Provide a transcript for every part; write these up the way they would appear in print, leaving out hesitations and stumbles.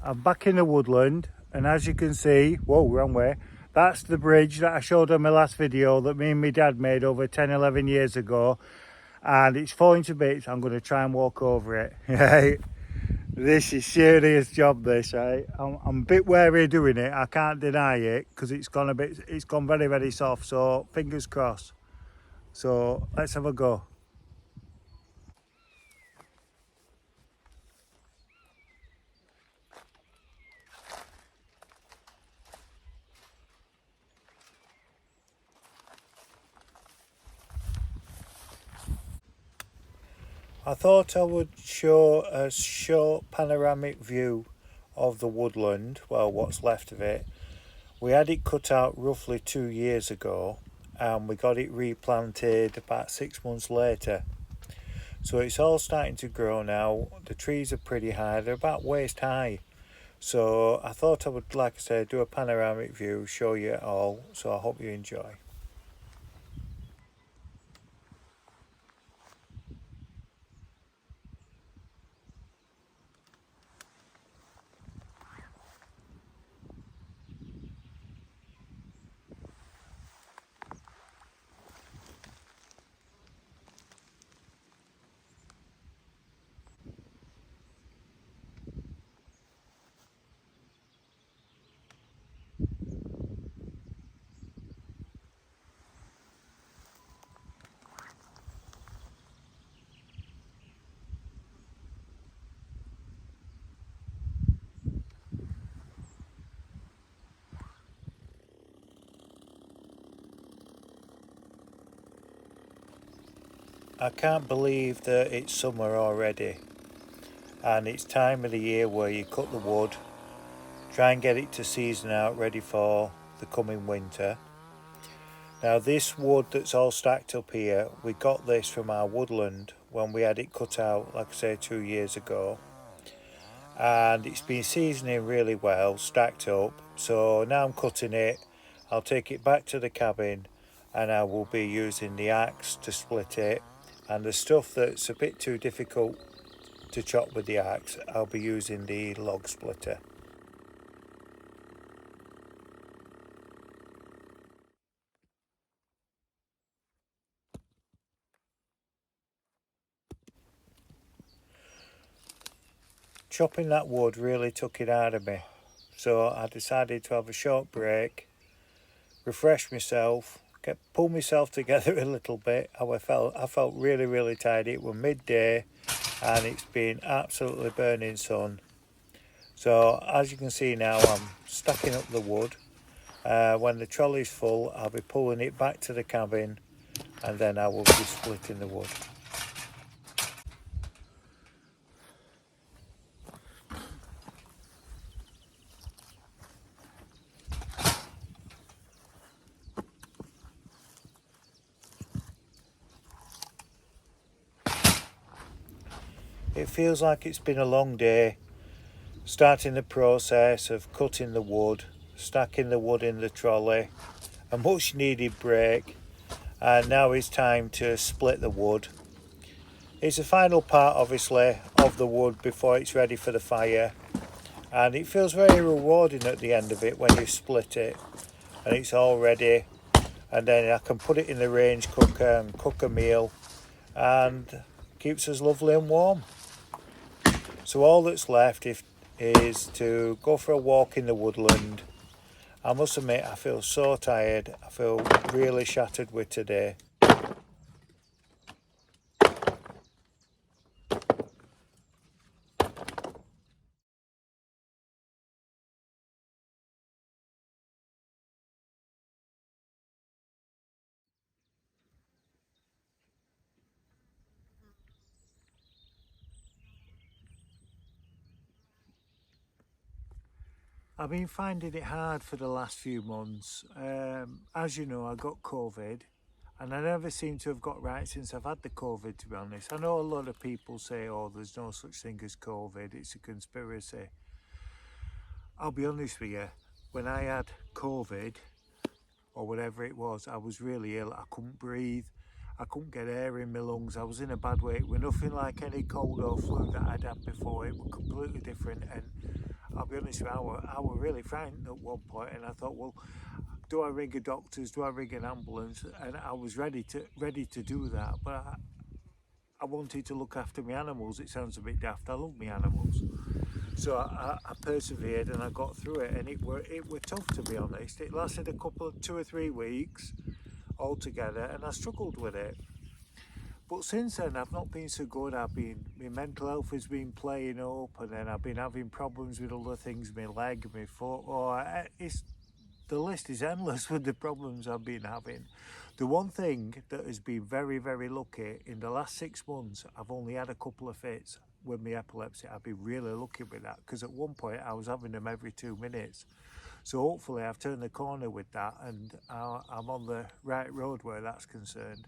I'm back in the woodland, and as you can see, whoa, wrong way. That's the bridge that I showed on my last video that me and my dad made over 10-11 years ago, and it's falling to bits. I'm going to try and walk over it. Right? This is serious job, this, right? I'm a bit wary of doing it, I can't deny it, because it's gone very, very soft, so fingers crossed. So let's have a go. I thought I would show a short panoramic view of the woodland, well, what's left of it. We had it cut out roughly 2 years ago, and we got it replanted about 6 months later. So it's all starting to grow now. The trees are pretty high, they're about waist high. So I thought I would, like I said, do a panoramic view, show you it all, so I hope you enjoy. I can't believe that it's summer already, and it's time of the year where you cut the wood, try and get it to season out ready for the coming winter. Now this wood that's all stacked up here, we got this from our woodland when we had it cut out, like I say, 2 years ago, and it's been seasoning really well, stacked up. So now I'm cutting it, I'll take it back to the cabin, and I will be using the axe to split it, and the stuff that's a bit too difficult to chop with the axe, I'll be using the log splitter. Chopping that wood really took it out of me, so I decided to have a short break, refresh myself, pull myself together a little bit. I felt really tired. It was midday and it's been absolutely burning sun. So as you can see now, I'm stacking up the wood. When the trolley's full, I'll be pulling it back to the cabin, and then I will be splitting the wood. It feels like it's been a long day, starting the process of cutting the wood, stacking the wood in the trolley, a much needed break, and now it's time to split the wood. It's the final part, obviously, of the wood before it's ready for the fire, and it feels very rewarding at the end of it when you split it and it's all ready, and then I can put it in the range cooker and cook a meal, and keeps us lovely and warm. So all that's left is to go for a walk in the woodland. I must admit, I feel so tired. I feel really shattered with today. I've been finding it hard for the last few months. As you know, I got COVID, and I never seem to have got right since I've had the COVID, to be honest. I know a lot of people say, oh, there's no such thing as COVID, it's a conspiracy. I'll be honest with you, when I had COVID, or whatever it was, I was really ill. I couldn't breathe, I couldn't get air in my lungs, I was in a bad way. It was nothing like any cold or flu that I'd had before. It was completely different, and I'll be honest with you, I were really frightened at one point, and I thought, well, do I ring a doctor's? Do I ring an ambulance? And I was ready to do that, but I wanted to look after my animals. It sounds a bit daft. I love my animals, so I persevered and I got through it, and it were tough, to be honest. It lasted 2 or 3 weeks altogether, and I struggled with it. But since then, I've not been so good. My mental health has been playing up, and then I've been having problems with other things, my leg, my foot. The list is endless with the problems I've been having. The one thing that has been very, very lucky, in the last 6 months, I've only had a couple of fits with my epilepsy. I've been really lucky with that, because at one point I was having them every 2 minutes. So hopefully I've turned the corner with that, and I'm on the right road where that's concerned.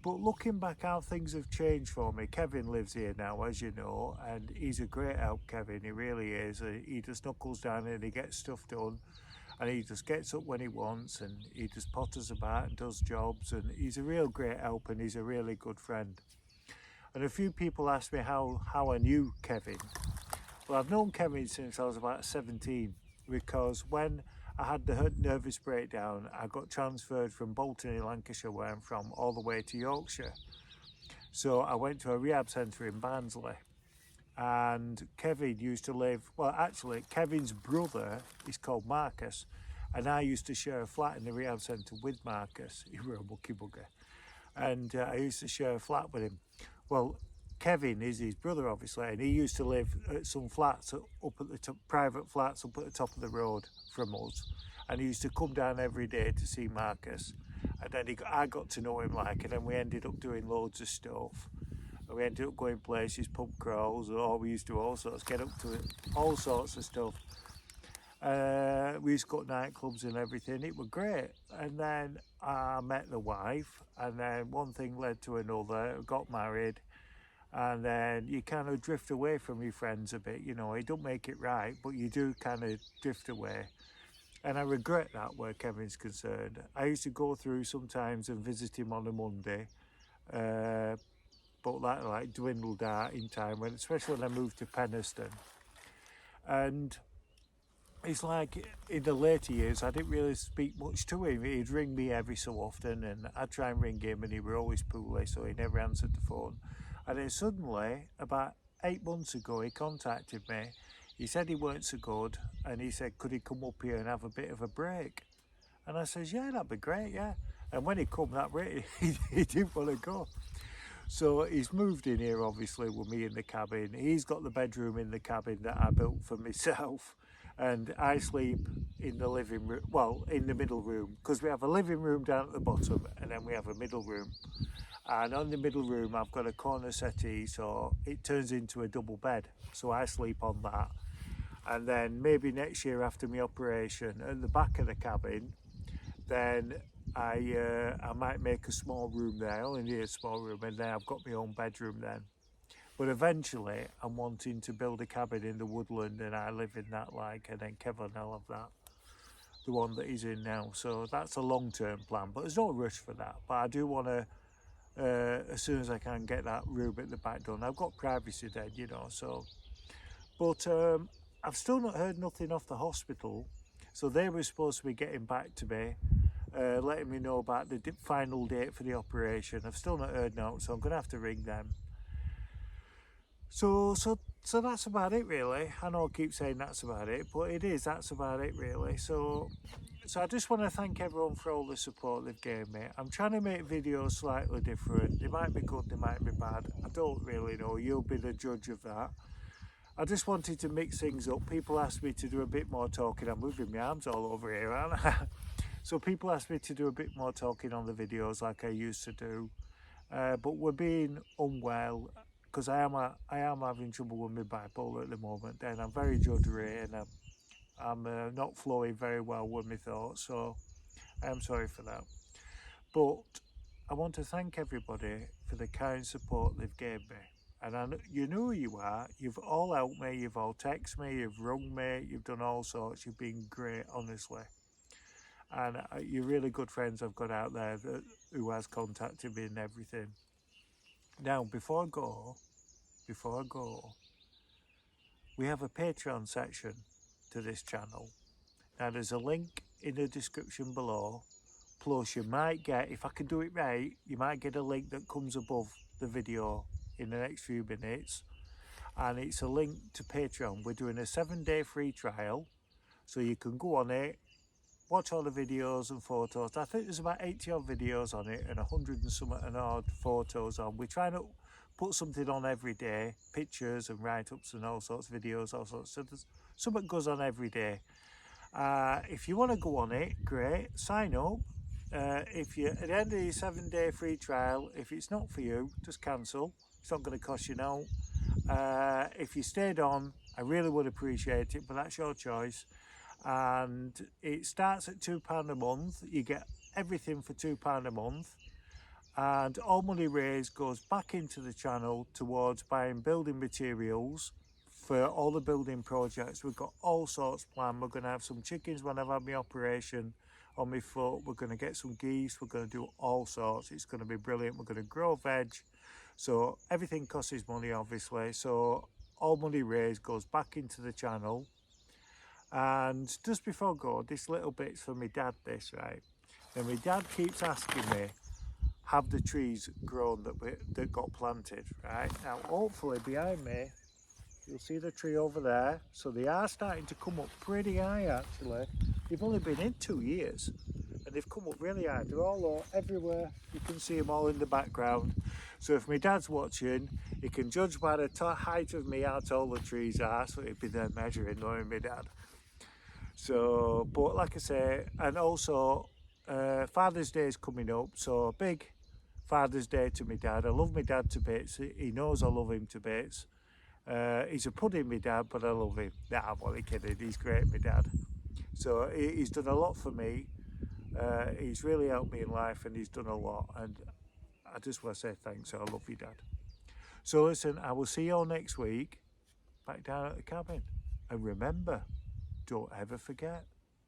But looking back, how things have changed for me. Kevin lives here now, as you know, and he's a great help, Kevin. He really is. He just knuckles down and he gets stuff done, and he just gets up when he wants, and he just potters about and does jobs, and he's a real great help, and he's a really good friend. And a few people asked me how I knew Kevin. Well, I've known Kevin since I was about 17, because when I had the nervous breakdown, I got transferred from Bolton in Lancashire, where I'm from, all the way to Yorkshire. So I went to a rehab centre in Barnsley, and Kevin used to live, well, actually Kevin's brother is called Marcus, and I used to share a flat in the rehab centre with Marcus. He were a mucky bugger, and I used to share a flat with him. Well, Kevin is his brother, obviously, and he used to live at some flats up at the top, private flats up at the top of the road from us, and he used to come down every day to see Marcus, and then I got to know him, like, and then we ended up doing loads of stuff. We ended up going places, pub crawls, or we used to do all sorts, get up to all sorts of stuff. We used to go to nightclubs and everything. It was great. And then I met the wife, and then one thing led to another, got married, and then you kind of drift away from your friends a bit. You know, it don't make it right, but you do kind of drift away. And I regret that where Kevin's concerned. I used to go through sometimes and visit him on a Monday, but that like dwindled out in time, especially when I moved to Peniglen. And it's like in the later years, I didn't really speak much to him. He'd ring me every so often, and I'd try and ring him, and he were always poorly, so he never answered the phone. And then suddenly, about 8 months ago, he contacted me. He said he weren't so good, and he said, could he come up here and have a bit of a break? And I says, yeah, that'd be great, yeah. And when he come that way, he didn't want to go. So he's moved in here, obviously, with me in the cabin. He's got the bedroom in the cabin that I built for myself, and I sleep in the living room, well, in the middle room, because we have a living room down at the bottom, and then we have a middle room. And on the middle room, I've got a corner settee, so it turns into a double bed. So I sleep on that. And then maybe next year after my operation, at the back of the cabin, then I might make a small room there. I only need a small room, and then I've got my own bedroom then. But eventually, I'm wanting to build a cabin in the woodland, and I live in that, like, and then Kevin will have that, the one that he's in now. So that's a long-term plan, but there's no rush for that. But I do want to, as soon as I can, get that room at the back done. I've got privacy then, you know. So, but I've still not heard nothing off the hospital. So they were supposed to be getting back to me, letting me know about the final date for the operation. I've still not heard now, so I'm going to have to ring them. So that's about it, really. I know I keep saying that's about it, but that's about it, really. So I just want to thank everyone for all the support they've given me. I'm trying to make videos slightly different. They might be good, they might be bad. I don't really know. You'll be the judge of that. I just wanted to mix things up. People asked me to do a bit more talking. I'm moving my arms all over here, aren't I? So people asked me to do a bit more talking on the videos like I used to do. But we're being unwell, because I am having trouble with my bipolar at the moment, and I'm very juddery, and I'm not flowing very well with my thoughts, so I'm sorry for that. But I want to thank everybody for the kind support they've given me. And you know who you are. You've all helped me. You've all texted me. You've rung me. You've done all sorts. You've been great, honestly. And you're really good friends I've got out there who has contacted me and everything. Now, before I go, we have a Patreon section to this channel. Now there's a link in the description below, plus you might get, if I can do it right, you might get a link that comes above the video in the next few minutes, and it's a link to Patreon. We're doing a 7-day free trial, so you can go on it, watch all the videos and photos. I think there's about 80 odd videos on it and 100 and some odd photos on. We're trying to put something on every day, pictures and write-ups and all sorts of videos, all sorts. So there's something goes on every day. If you want to go on it, great, sign up. If you at the end of your 7-day free trial, if it's not for you, just cancel. It's not going to cost you now. If you stayed on, I really would appreciate it, but that's your choice. And it starts at £2 a month. You get everything for £2 a month, and all money raised goes back into the channel towards buying building materials for all the building projects. We've got all sorts planned. We're going to have some chickens when I've had my operation on my foot. We're going to get some geese. We're going to do all sorts. It's going to be brilliant. We're going to grow veg. So everything costs money, obviously. So all money raised goes back into the channel. And just before I go, this little bit's for my dad, this, right? And my dad keeps asking me, have the trees grown that got planted, right? Now, hopefully behind me, you'll see the tree over there. So they are starting to come up pretty high, actually. They've only been in 2 years, and they've come up really high. They're all everywhere. You can see them all in the background. So if my dad's watching, he can judge by the height of me how tall the trees are. So he'd be there measuring, knowing my dad. So, but like I say, and also Father's Day is coming up, so big Father's Day to my dad. I love my dad to bits. He knows I love him to bits. He's a pudding, my dad, but I love him. Nah, I'm only kidding. He's great, my dad. So he's done a lot for me. He's really helped me in life, and he's done a lot. And I just want to say thanks. I love you, Dad. So listen, I will see you all next week back down at the cabin. And remember, don't ever forget,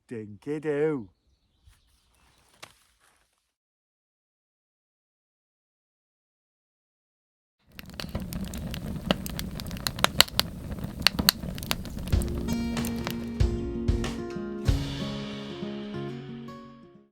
dinky-doo.